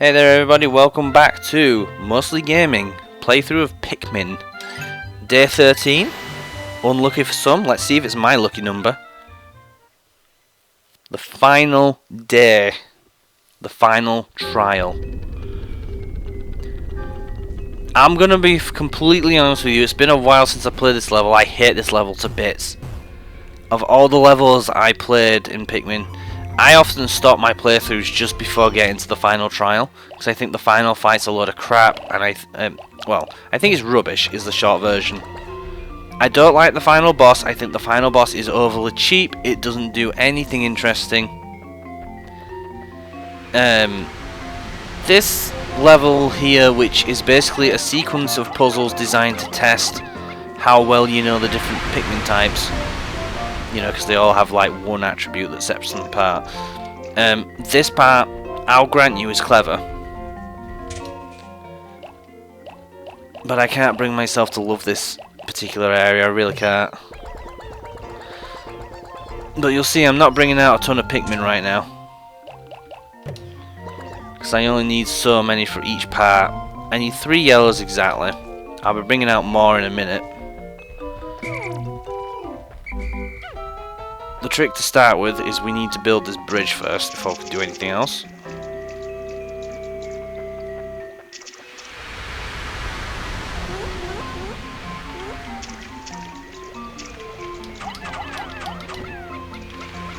Hey there everybody, welcome back to Mostly Gaming, playthrough of Pikmin. Day 13, unlucky for some, let's see if it's my lucky number. The final day, the final trial. I'm gonna be completely honest with you, it's been a while since I played this level. I hate this level to bits. Of all the levels I played in Pikmin, I often stop my playthroughs just before getting to the final trial, because I think the final fight's a load of crap, and I think it's rubbish, is the short version. I don't like the final boss. I think the final boss is overly cheap. It doesn't do anything interesting. This level here, which is basically a sequence of puzzles designed to test how well you know the different Pikmin types. You know, because they all have like one attribute that sets them apart. This part, I'll grant you, is clever. But I can't bring myself to love this particular area, I really can't. But you'll see I'm not bringing out a ton of Pikmin right now. Because I only need so many for each part. I need 3 yellows exactly. I'll be bringing out more in a minute. The trick to start with is we need to build this bridge first before we can do anything else.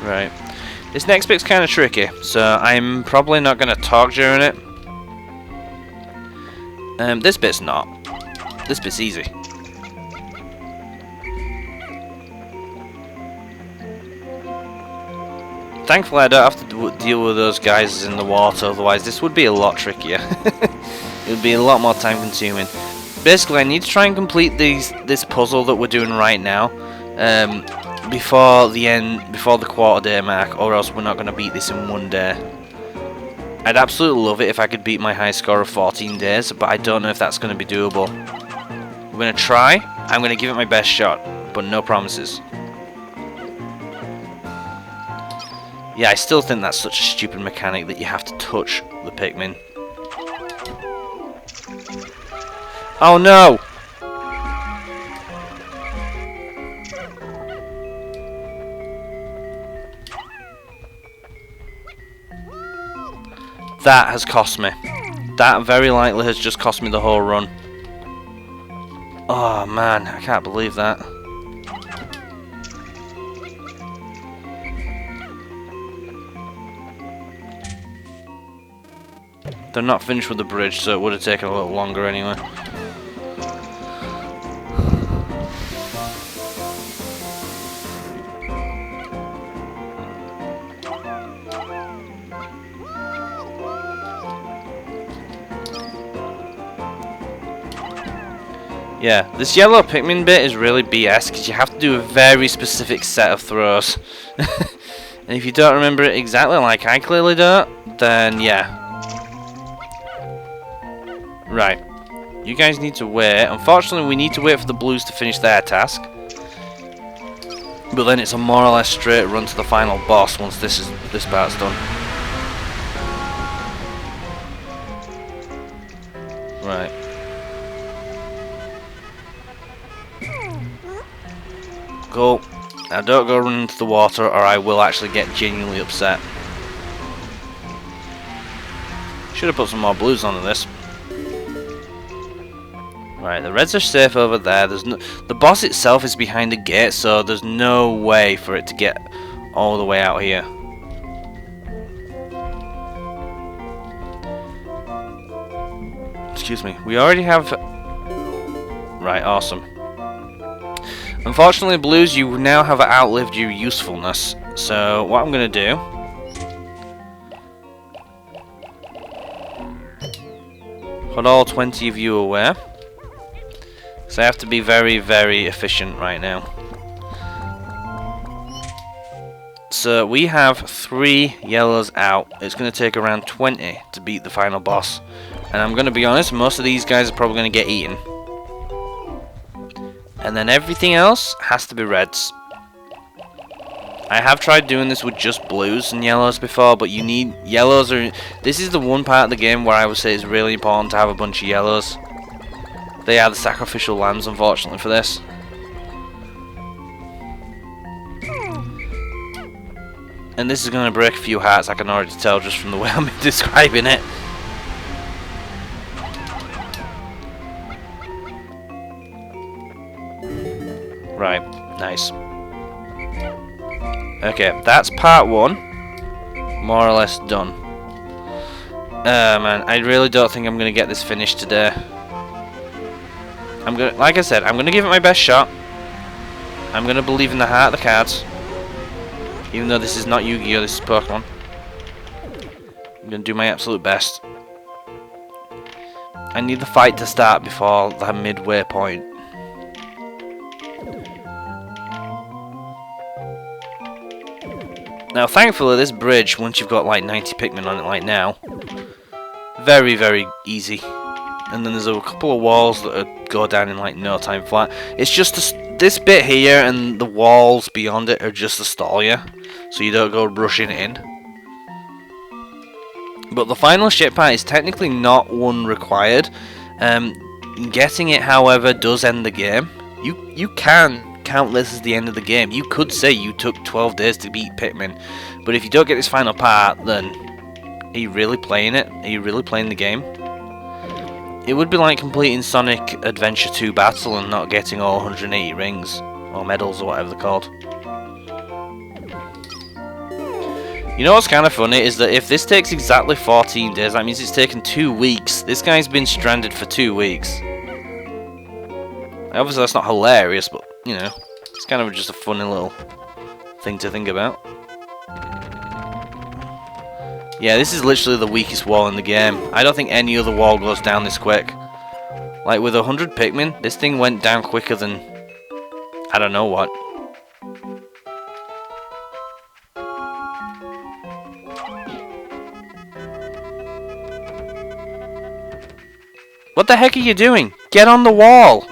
Right. This next bit's kind of tricky, so I'm probably not going to talk during it. This bit's not. This bit's easy. Thankfully I don't have to deal with those guys in the water, otherwise this would be a lot trickier. It would be a lot more time consuming. Basically I need to try and complete this puzzle that we're doing right now before the quarter day mark, or else we're not going to beat this in one day. I'd absolutely love it if I could beat my high score of 14 days, but I don't know if that's going to be doable. We're going to try, I'm going to give it my best shot, but no promises. Yeah, I still think that's such a stupid mechanic that you have to touch the Pikmin. Oh no! That has cost me. That very likely has just cost me the whole run. Oh man, I can't believe that. They're not finished with the bridge, so it would have taken a little longer anyway. Yeah, this yellow Pikmin bit is really BS because you have to do a very specific set of throws. And if you don't remember it exactly, like I clearly don't, then yeah. Right, you guys need to wait. Unfortunately, we need to wait for the blues to finish their task. But then it's a more or less straight run to the final boss once this part's done. Right. Go. Now don't go run into the water or I will actually get genuinely upset. Should have put some more blues onto this. Right, the reds are safe over there. The boss itself is behind the gate, so there's no way for it to get all the way out here. Excuse me. We already have... Right, awesome. Unfortunately, blues, you now have outlived your usefulness. So, what I'm going to do... Put all 20 of you away. So I have to be very, very efficient right now. So we have 3 yellows out. It's going to take around 20 to beat the final boss. And I'm going to be honest, most of these guys are probably going to get eaten. And then everything else has to be reds. I have tried doing this with just blues and yellows before, but you need yellows. This is the one part of the game where I would say it's really important to have a bunch of yellows. They are the sacrificial lambs, unfortunately, for this. And this is going to break a few hearts, I can already tell just from the way I'm describing it. Right, nice. Okay, that's part one. More or less done. Man, I really don't think I'm going to get this finished today. Like I said, I'm going to give it my best shot. I'm going to believe in the heart of the cards. Even though this is not Yu-Gi-Oh, this is Pokemon. I'm going to do my absolute best. I need the fight to start before the midway point. Now, thankfully, this bridge, once you've got like 90 Pikmin on it like now, very, very easy. And then there's a couple of walls that go down in like no time flat. It's just this bit here and the walls beyond it are just to stall you, so you don't go rushing in. But the final ship part is technically not one required. Getting it, however, does end the game. You can count this as the end of the game. You could say you took 12 days to beat Pikmin, but if you don't get this final part, then are you really playing it? Are you really playing the game? It would be like completing Sonic Adventure 2 Battle and not getting all 180 rings, or medals, or whatever they're called. You know what's kind of funny is that if this takes exactly 14 days, that means it's taken 2 weeks. This guy's been stranded for 2 weeks. Obviously that's not hilarious, but you know, it's kind of just a funny little thing to think about. Yeah, this is literally the weakest wall in the game. I don't think any other wall goes down this quick. Like with 100 Pikmin, this thing went down quicker than I don't know what. What the heck are you doing? Get on the wall!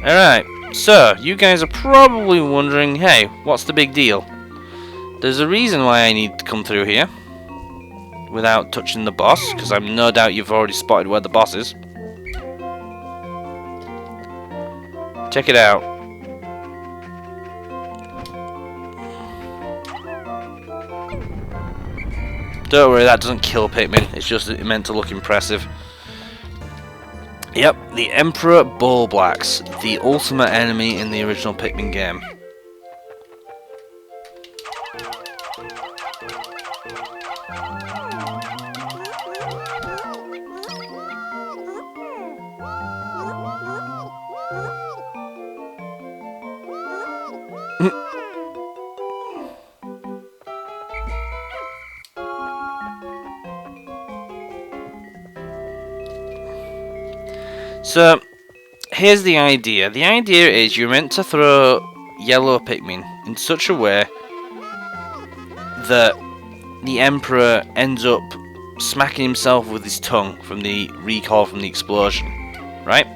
Alright, so you guys are probably wondering, hey, what's the big deal? There's a reason why I need to come through here without touching the boss, because I'm no doubt you've already spotted where the boss is. Check it out. Don't worry, that doesn't kill Pikmin, it's just meant to look impressive. Yep, the Emperor Bulblax, the ultimate enemy in the original Pikmin game. So, here's the idea. The idea is you're meant to throw yellow Pikmin in such a way that the Emperor ends up smacking himself with his tongue from the recoil from the explosion, right?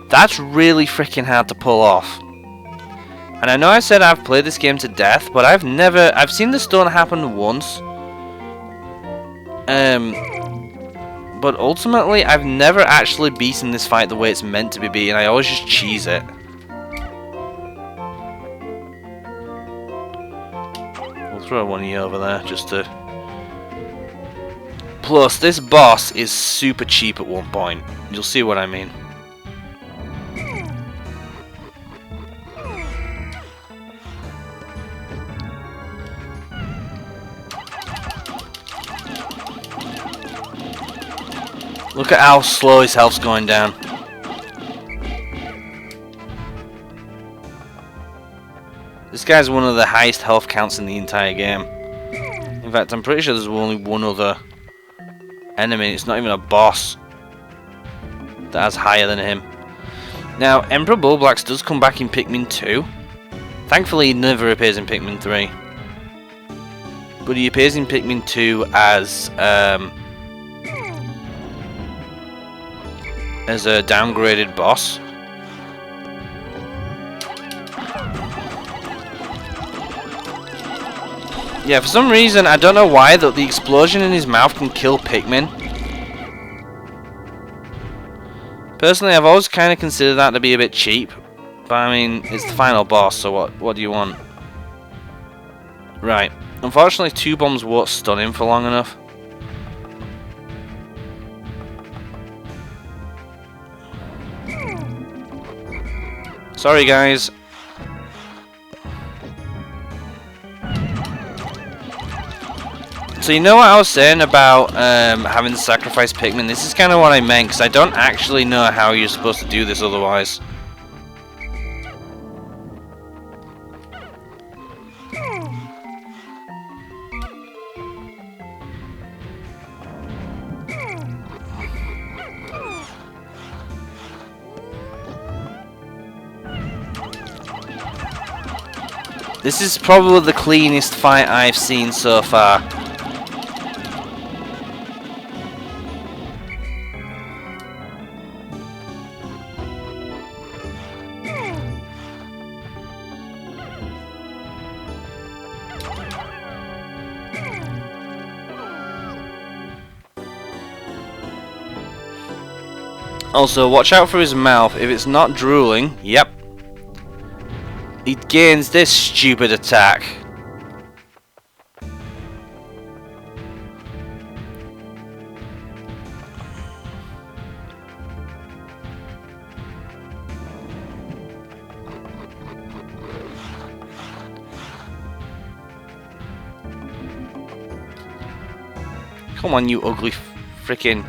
That's really freaking hard to pull off. And I know I said I've played this game to death, but I've seen this don't happen once. But ultimately, I've never actually beaten this fight the way it's meant to be beaten. I always just cheese it. We'll throw one of you over there just to... Plus, this boss is super cheap at one point. You'll see what I mean. Look at how slow his health's going down. This guy's one of the highest health counts in the entire game. In fact, I'm pretty sure there's only one other enemy. It's not even a boss that has higher than him. Now, Emperor Bulblax does come back in Pikmin 2. Thankfully, he never appears in Pikmin 3. But he appears in Pikmin 2 as... as a downgraded boss. Yeah, for some reason, I don't know why, that the explosion in his mouth can kill Pikmin. Personally, I've always kind of considered that to be a bit cheap. But I mean, it's the final boss, so what do you want? Right. Unfortunately, 2 bombs won't stun him for long enough. Sorry, guys. So you know what I was saying about having to sacrifice Pikmin? This is kind of what I meant, because I don't actually know how you're supposed to do this otherwise. This is probably the cleanest fight I've seen so far. Also, watch out for his mouth. If it's not drooling, yep, he gains this stupid attack. Come on, you ugly frickin'.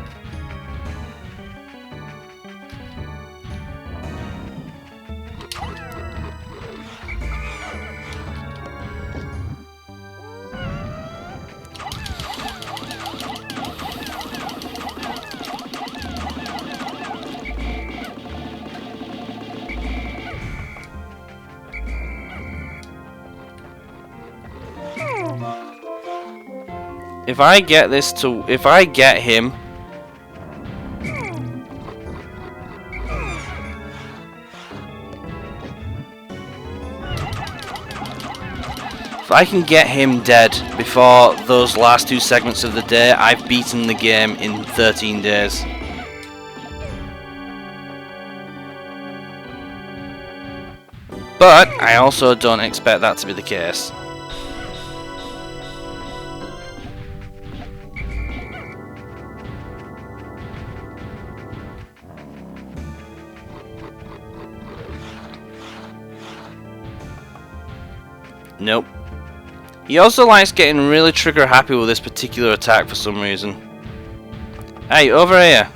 If I get him, if I can get him dead before those last 2 segments of the day, I've beaten the game in 13 days. But I also don't expect that to be the case. Nope. He also likes getting really trigger happy with this particular attack for some reason. Hey, over here.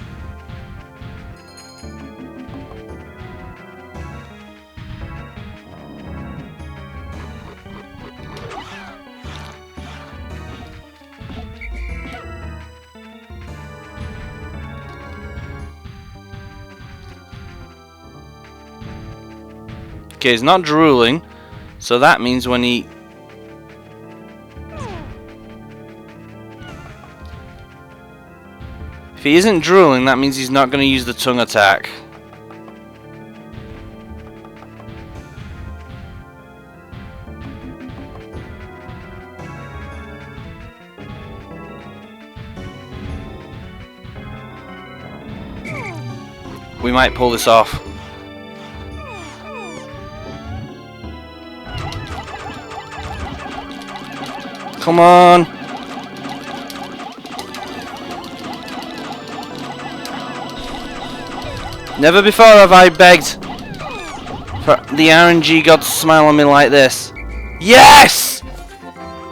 Okay, he's not drooling. So that means when he... If he isn't drooling, that means he's not going to use the tongue attack. We might pull this off. Come on! Never before have I begged for the RNG god to smile on me like this. Yes!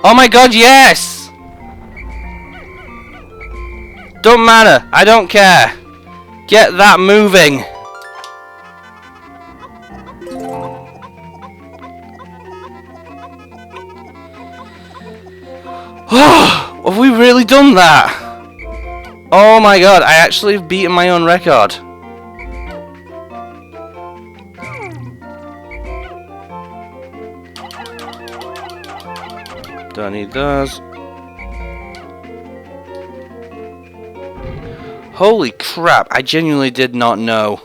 Oh my god, yes! Don't matter, I don't care. Get that moving. Have we really done that? Oh my god, I actually have beaten my own record. Don't need those. Holy crap, I genuinely did not know.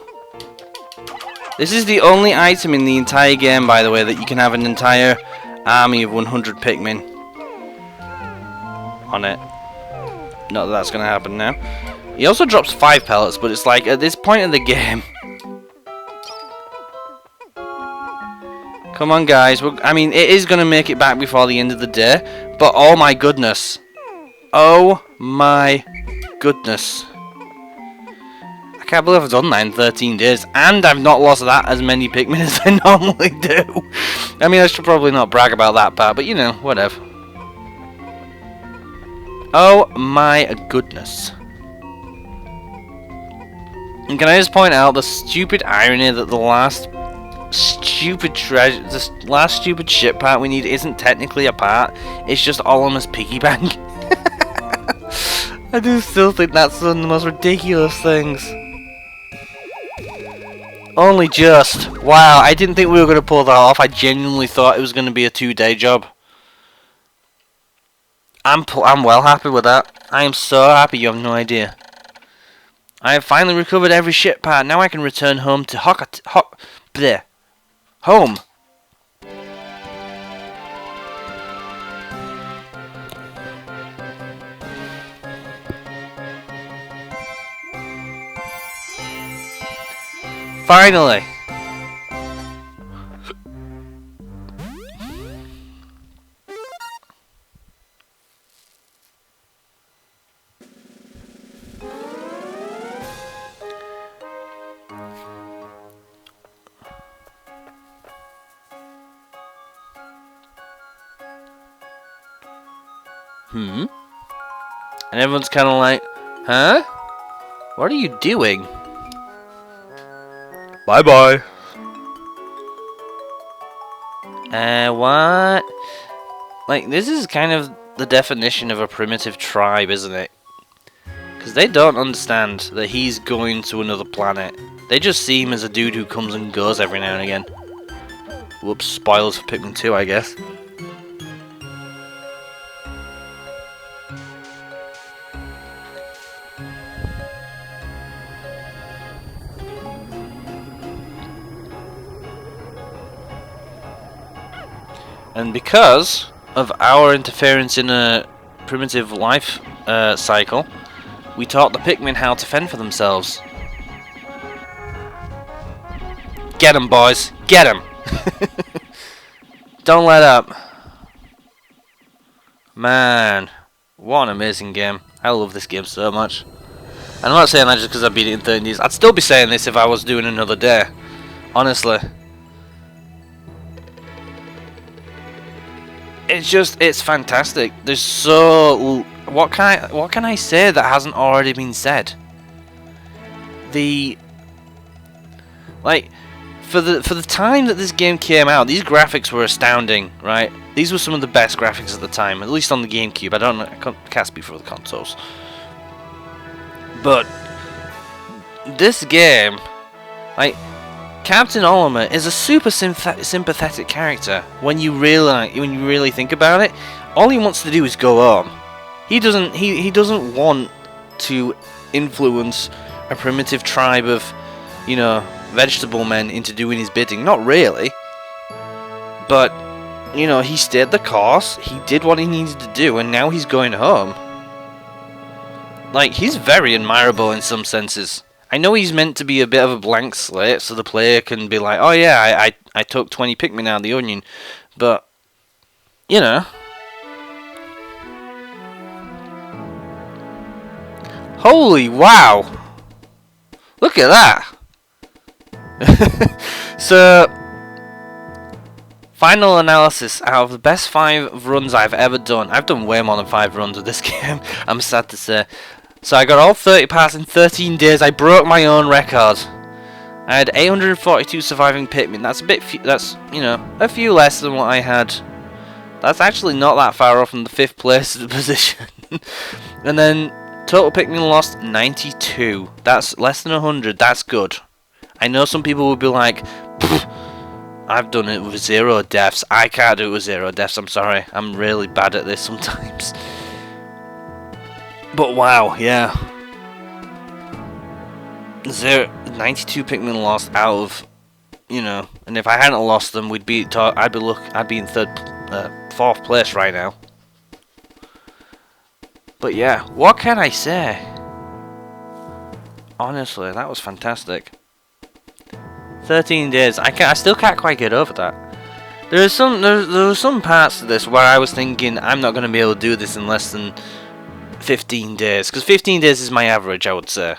This is the only item in the entire game, by the way, that you can have an entire army of 100 Pikmin on it. Not that that's going to happen now. He also drops 5 pellets, but it's like, at this point in the game... Come on, guys. I mean, it is going to make it back before the end of the day, but oh my goodness. Oh my goodness. I can't believe I've done that in 13 days, and I've not lost that as many Pikmin as I normally do. I mean, I should probably not brag about that part, but you know, whatever. Oh my goodness. And can I just point out the stupid irony that the last stupid treasure, this last stupid ship part we need isn't technically a part, it's just Oliver's piggy bank. I do still think that's one of the most ridiculous things. Only just. Wow, I didn't think we were going to pull that off. I genuinely thought it was going to be a 2-day job. I'm well happy with that. I am so happy, you have no idea. I have finally recovered every ship part. Now I can return home to home. Finally. And everyone's kind of like, huh? What are you doing? Bye-bye. What? Like, this is kind of the definition of a primitive tribe, isn't it? Because they don't understand that he's going to another planet. They just see him as a dude who comes and goes every now and again. Whoops, spoilers for Pikmin 2, I guess. And because of our interference in a primitive life cycle, we taught the Pikmin how to fend for themselves. Get 'em, boys! Get 'em! Don't let up. Man, what an amazing game. I love this game so much. And I'm not saying that just because I beat it in 30 days. I'd still be saying this if I was doing another day. Honestly. It's fantastic. There's so... What can I say that hasn't already been said? Like, for the time that this game came out, these graphics were astounding, right? These were some of the best graphics at the time, at least on the GameCube. I can't speak for the consoles. But this game, like, Captain Oliver is a super sympathetic character when you really think about it. All he wants to do is go home. He doesn't want to influence a primitive tribe of, you know, vegetable men into doing his bidding. Not really. But, you know, he stayed the course. He did what he needed to do, and now he's going home. Like, he's very admirable in some senses. I know he's meant to be a bit of a blank slate, so the player can be like, oh yeah, I took 20 Pikmin out of the onion. But, you know. Holy wow! Look at that! So, final analysis out of the best 5 runs I've ever done. I've done way more than 5 runs of this game, I'm sad to say. So I got all 30 parts in 13 days. I broke my own record. I had 842 surviving Pikmin. That's a bit, that's, you know, a few less than what I had. That's actually not that far off from the 5th place position. And then total Pikmin lost 92. That's less than 100. That's good. I know some people will be like, I've done it with 0 deaths. I can't do it with 0 deaths. I'm sorry. I'm really bad at this sometimes. But wow, yeah. 92 Pikmin lost out of, you know, and if I hadn't lost them, I'd be in fourth place right now. But yeah, what can I say? Honestly, that was fantastic. 13 days. I still can't quite get over that. There were some parts of this where I was thinking I'm not going to be able to do this in less than 15 days, because 15 days is my average, I would say.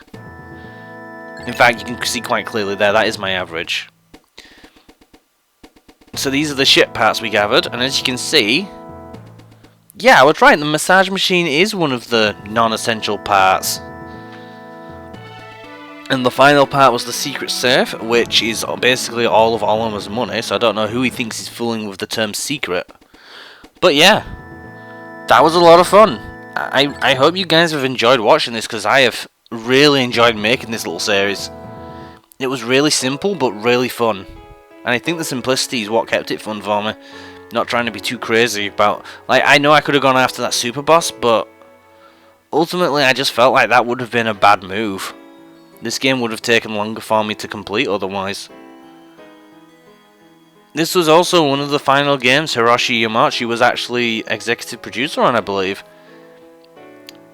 In fact, you can see quite clearly there, that is my average. So these are the ship parts we gathered, and as you can see, yeah, I was right, the massage machine is one of the non-essential parts. And the final part was the secret safe, which is basically all of Oliver's money, so I don't know who he thinks he's fooling with the term secret. But yeah, that was a lot of fun. I hope you guys have enjoyed watching this, because I have really enjoyed making this little series. It was really simple, but really fun. And I think the simplicity is what kept it fun for me. Not trying to be too crazy about... Like, I know I could have gone after that super boss, but ultimately I just felt like that would have been a bad move. This game would have taken longer for me to complete otherwise. This was also one of the final games Hiroshi Yamauchi was actually executive producer on, I believe.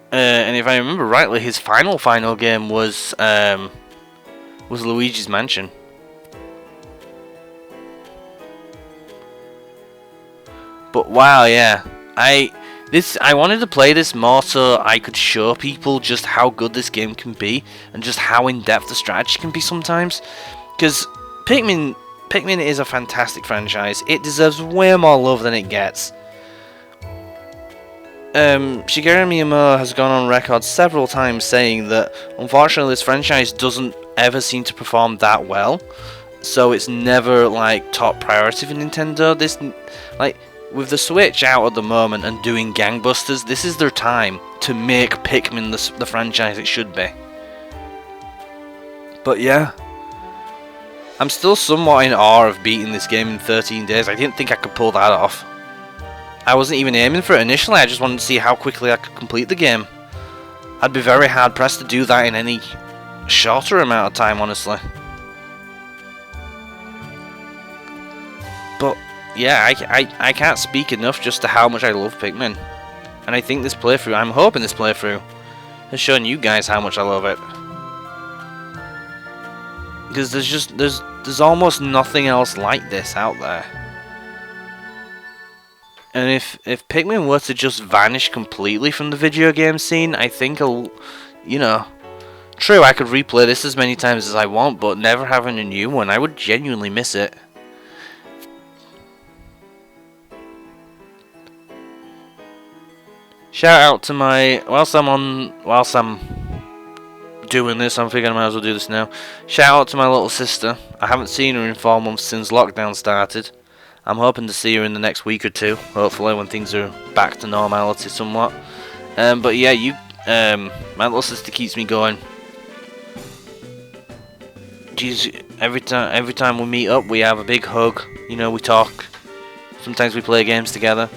And if I remember rightly, his final game was Luigi's Mansion. But wow, yeah, I wanted to play this more so I could show people just how good this game can be and just how in-depth the strategy can be sometimes. Because Pikmin is a fantastic franchise. It deserves way more love than it gets. Shigeru Miyamoto has gone on record several times saying that unfortunately this franchise doesn't ever seem to perform that well, so it's never like top priority for Nintendo. With the Switch out at the moment and doing gangbusters, this is their time to make Pikmin the franchise it should be. But yeah, I'm still somewhat in awe of beating this game in 13 days. I didn't think I could pull that off. I wasn't even aiming for it initially, I just wanted to see how quickly I could complete the game. I'd be very hard pressed to do that in any shorter amount of time, honestly. But yeah, I can't speak enough just to how much I love Pikmin. And I think this playthrough, I'm hoping this playthrough has shown you guys how much I love it. Because there's almost nothing else like this out there. And if Pikmin were to just vanish completely from the video game scene, I think you know, true, I could replay this as many times as I want, but never having a new one, I would genuinely miss it. Shout out to my, whilst I'm doing this, I'm figuring I might as well do this now. Shout out to my little sister. I haven't seen her in 4 months since lockdown started. I'm hoping to see her in the next week or two, hopefully when things are back to normality somewhat. But yeah, my little sister keeps me going. She's, every time we meet up, we have a big hug. You know, we talk. Sometimes we play games together.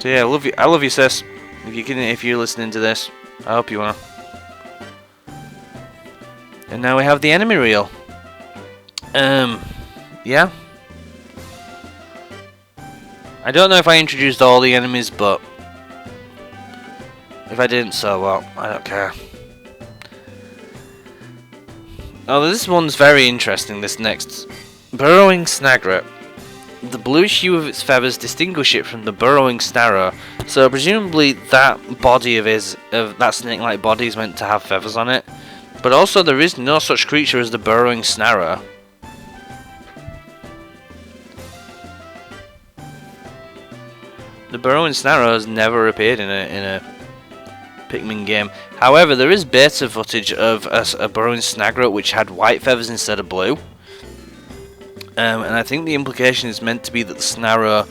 So yeah, I love you, sis. If you're listening to this, I hope you are. And now we have the enemy reel. Yeah. I don't know if I introduced all the enemies, but if I didn't, so well, I don't care. Oh, this one's very interesting, this next. Burrowing Snagret. The bluish hue of its feathers distinguish it from the burrowing snarrow, so presumably that body of that snake-like body is meant to have feathers on it. But also there is no such creature as the burrowing snarrow. The burrowing snarrow has never appeared in a Pikmin game. However, there is beta footage of a burrowing snagret which had white feathers instead of blue. And I think the implication is meant to be that the snarrow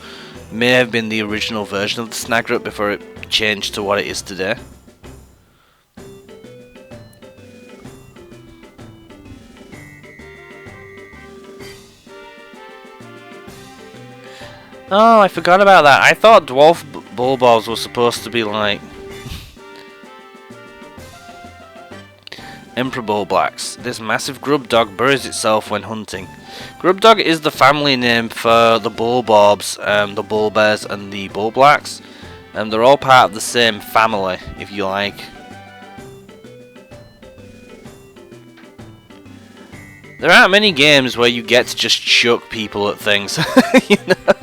may have been the original version of the snagret before it changed to what it is today. Oh, I forgot about that. I thought dwarf bulbos were supposed to be like... Emperor Bulblax. This massive grub dog buries itself when hunting. Grub dog is the family name for the Bulbobs, the Bulbears, and the Bulblax. They're all part of the same family, if you like. There aren't many games where you get to just chuck people at things. You know?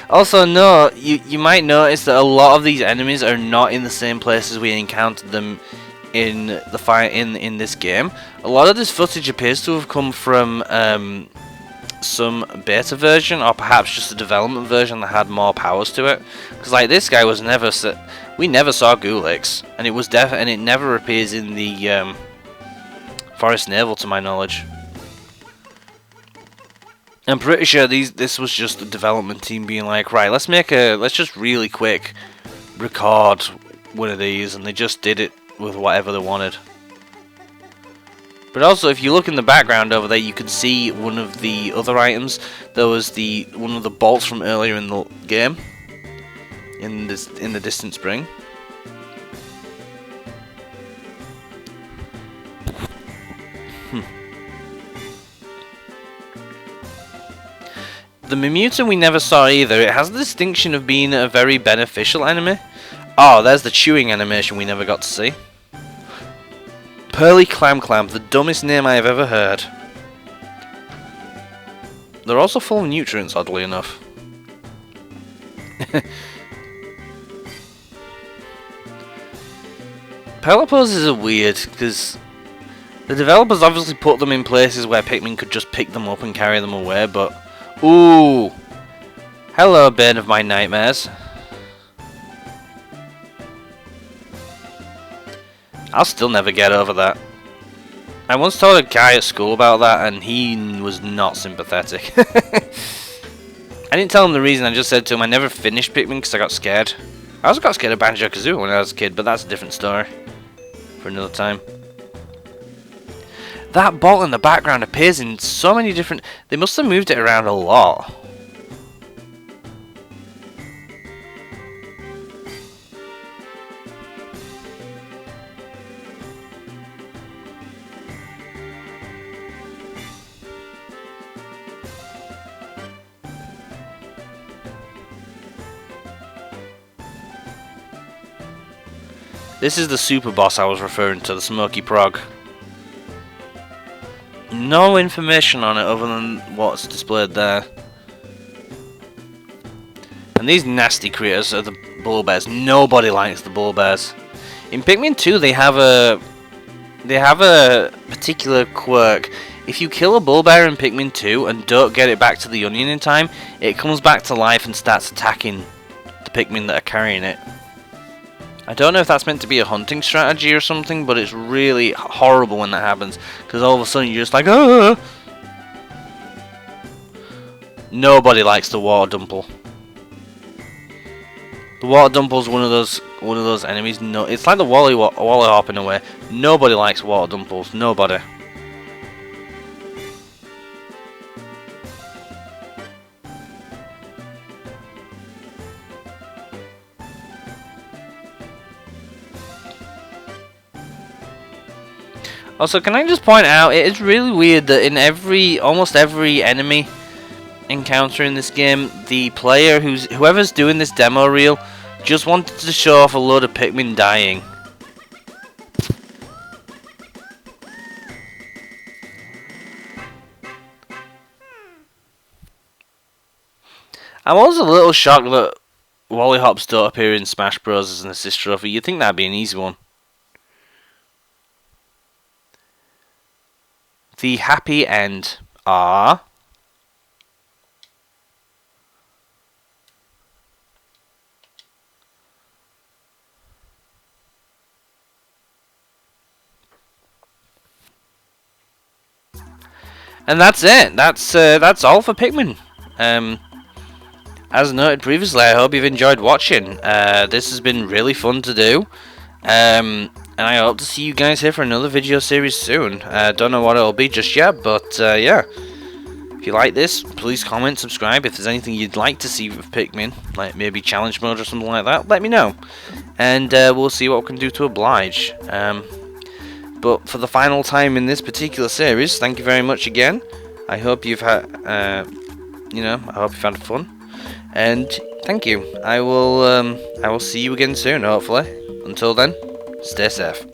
Also, no, you might notice that a lot of these enemies are not in the same places we encountered them in the fight in this game. A lot of this footage appears to have come from some beta version, or perhaps just a development version that had more powers to it. Because like this guy was never, we never saw Gulix, and it was and it never appears in the Forest Naval, to my knowledge. I'm pretty sure this was just the development team being like, right, let's just really quick record one of these, and they just did it with whatever they wanted. But also, if you look in the background over there, you can see one of the other items. There was one of the bolts from earlier in the game, in the distant spring. The Mimmutin we never saw either. It has the distinction of being a very beneficial enemy. Oh, there's the chewing animation we never got to see. Pearly Clam, the dumbest name I have ever heard. They're also full of nutrients, oddly enough. Peliposes are weird, because the developers obviously put them in places where Pikmin could just pick them up and carry them away, but... Ooh! Hello, bane of my nightmares. I'll still never get over that. I once told a guy at school about that, and he was not sympathetic. I didn't tell him the reason, I just said to him I never finished Pikmin because I got scared. I also got scared of Banjo-Kazooie when I was a kid, but that's a different story for another time. That bolt in the background appears in so many different... They must have moved it around a lot. This is the super boss I was referring to, the Smoky Prog. No information on it other than what's displayed there. And these nasty critters are the Bulbears. Nobody likes the Bulbears. In Pikmin 2 they have a particular quirk. If you kill a Bulbear in Pikmin 2 and don't get it back to the onion in time, it comes back to life and starts attacking the Pikmin that are carrying it. I don't know if that's meant to be a hunting strategy or something, but it's really horrible when that happens, because all of a sudden you're just like, ah! Nobody likes the Water Dumple. The Water Dumple's one of those enemies. No, it's like the Wallihop in a way. Nobody likes Water Dumples. Nobody. Also, can I just point out, it is really weird that in almost every enemy encounter in this game, the player whoever's doing this demo reel just wanted to show off a load of Pikmin dying. I'm also a little shocked that Wallihops don't appear in Smash Bros. As an assist trophy. You'd think that'd be an easy one. The happy end are... And that's it. That's all for Pikmin. As noted previously, I hope you've enjoyed watching. This has been really fun to do. And I hope to see you guys here for another video series soon. Don't know what it'll be just yet, but yeah. If you like this, please comment, subscribe. If there's anything you'd like to see with Pikmin, like maybe challenge mode or something like that, let me know. And we'll see what we can do to oblige. But for the final time in this particular series, thank you very much again. I hope you've had, I hope you've had fun, and thank you. I will see you again soon, hopefully. Until then, stay safe.